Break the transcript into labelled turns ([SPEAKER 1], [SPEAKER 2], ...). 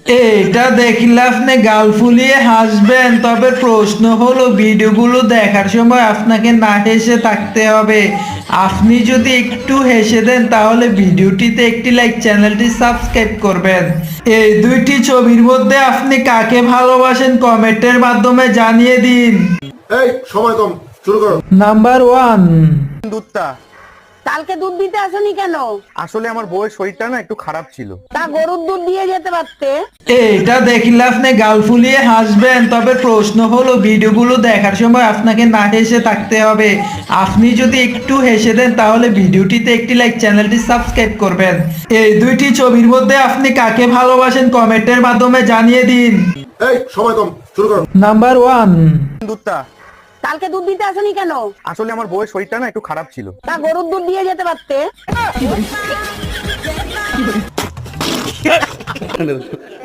[SPEAKER 1] এটা দেখলে আপনি গাল ফুলিয়ে হাসবেন, তবে প্রশ্ন হলো ভিডিওগুলো দেখার সময় আপনাকে না হেসে থাকতে হবে। আপনি যদি একটু হেসে দেন তাহলে ভিডিওটিতে একটি লাইক, চ্যানেলটি সাবস্ক্রাইব করবেন। এই দুইটি ছবির মধ্যে আপনি কাকে ভালোবাসেন কমেন্টের মাধ্যমে জানিয়ে দিন।
[SPEAKER 2] এই সময় কম, শুরু করো।
[SPEAKER 1] নাম্বার 1।
[SPEAKER 3] দুধটা
[SPEAKER 4] কালকে দুধ দিতে আসনি কেন?
[SPEAKER 3] আসলে আমার বউয়ের শরীরটা না একটু খারাপ ছিল।
[SPEAKER 4] তা গরুর দুধ দিয়ে যেতে পারতে।
[SPEAKER 1] এটা দেখলে আপনি গাল ফুলিয়ে হাসবেন, তবে প্রশ্ন হলো ভিডিওগুলো দেখার সময় আপনাকে না হেসে থাকতে হবে। আপনি যদি একটু হেসে দেন তাহলে ভিডিওটিতে একটি লাইক, চ্যানেলটি সাবস্ক্রাইব করবেন। এই দুইটি ছবির মধ্যে আপনি কাকে ভালোবাসেন কমেন্টের মাধ্যমে জানিয়ে দিন।
[SPEAKER 2] এই সময় কম, শুরু করো।
[SPEAKER 1] নাম্বার 1।
[SPEAKER 3] দুধটা
[SPEAKER 4] কালকে দুধ দিতে আসনি কেন?
[SPEAKER 3] আসলে আমার বউয়ের শরীরটা না একটু খারাপ ছিল।
[SPEAKER 4] তা গরুর দুধ দিয়ে যেতে পারতে।